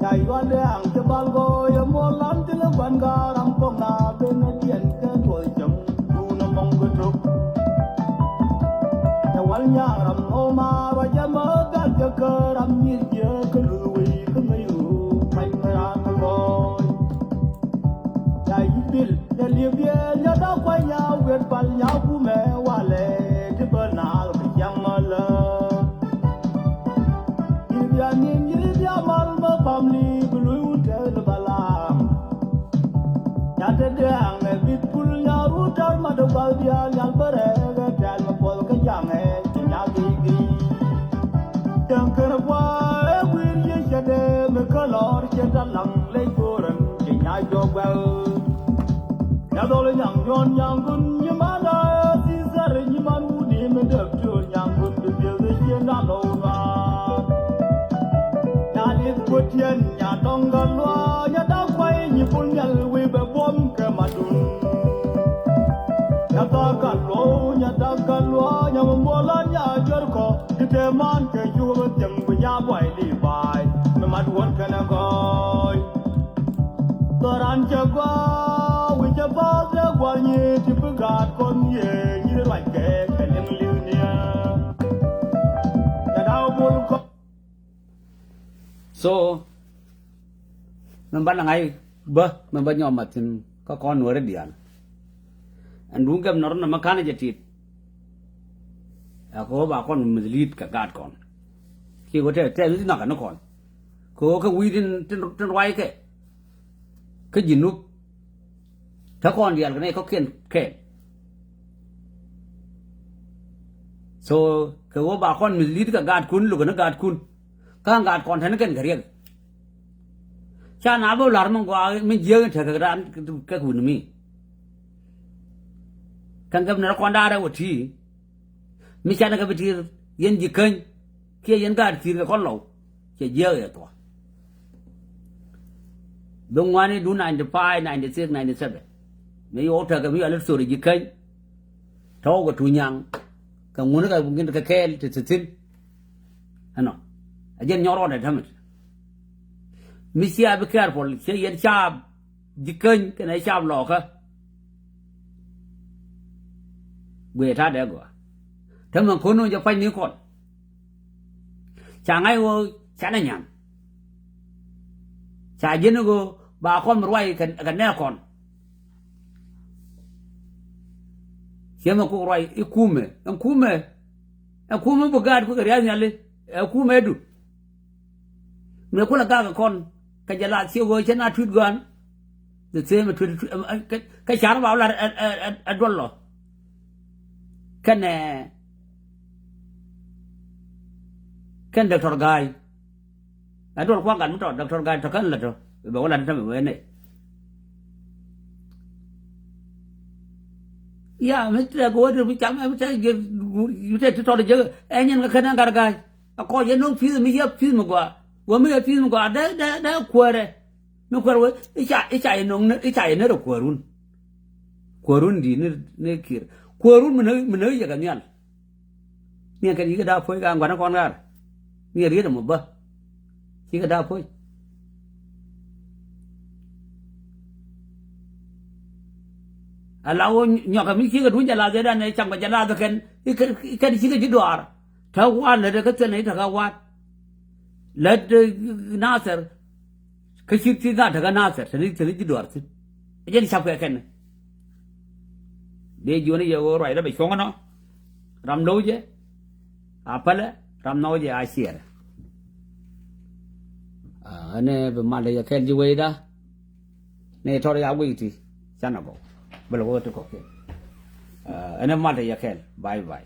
dai wa de ang te bal go ya mo lan te la ban ga ram ko na be na tien ke to jam tu na mong ko tu ya wal nya ram o ma wa ya ma ga ke ka ram ni ye ke lu wi ke me yu pai ma ra ma go ya yu bil ya li bie ya da kwa nya we pal nya ku me wa le te ba na ke yang ma la ya ni ya mal ma family de ang bit pul ya ru tar ma do bal dia yang bare ga tal ma pol ka yang na gi gi tang kar wa wi ye che de me ka lor che ta lang le ko ran che nya jo ba ya do le yang gun ni ma la si sar ni man u ni me de tu yang gun de de che na lo wa ya li tien nhà đông gần loa nhà đã quay như phun nhal we be bom ke madun nhà ta kan lo nhà mo la nhà jor ko te man ke yu tem bu nhà boy li bai me mad won kana goy toran chagwa we cha ba de gwa ni ti bu gat kon ye ni ra ke lem liu nia ya da bol ko so mình bắt là ngay bơ mình bắt nhau mà thì có con nuôi đấy điền anh đúng cái nó mà khá là chết chết có bà con mình lít cả gạt con khi có thể thế nó cả nó còn có cái quy trên quay cái gì nútถ้าcon điền cái này có kiên kẹt so cái có bà con mình lít cả gạt cún lúc nó gạt cún các gạt con thấy nó kiên cái riêng cha nào bao làm mong qua mình dơ cái thằng ra cái quần mi càng gặp nó con đa đây một chi mình cha nó cái chi yên gì kênh kia yên cả chi cái con lẩu chỉ dơ vậy thôi đông ngoài này đúng 95, 96, 97 mấy ô thằng cái mấy anh sửa gì kênh thâu cái chủ nhang cái muốn cái mungkin cái kẹl thì xin anh nói aja nyorot ada dhamat misi be careful se yen chab jikany kana chab lo ka we ta de go tham man kono ja phai ni kon cha ngai wo cha na nyam cha jen go ba kon rwai kan ne kon yema ko rwai ikume bugad ko riya nyale ikume du me kula ga kon ka jala sigo chena tweet gan the same tweet ka char ba la adollo kan doctor guy adol kwa gan to doctor guy to kan la to be wala ta me ne ya me tra go de bi cham me tra you te to de enyen ka kana gar guy ko ye no fi mi ya fi mo gwa我们要听么个？那过来，那过来，一下弄那一下那都过润，过润的那去，过润没一个年，你看一个大会干管那管干，你理怎么办？一个大会，啊，老我鸟个没几个中间拉在那，讲个家拉着看，一看几个几多儿，他挖了这个真的他个挖。let Nasser cái chuyện ra thằng Nasser sẽ đi đuổi chứ cái gì sao phải cái này để vô này vô rồi đó bị xuống nó ram đâu chứ apa là ram đâu chứ ai xỉa này về mặt này cái gì vậy đó này thôi ra vậy thì sao nào bây giờ tôi có cái này mặt này cái bye bye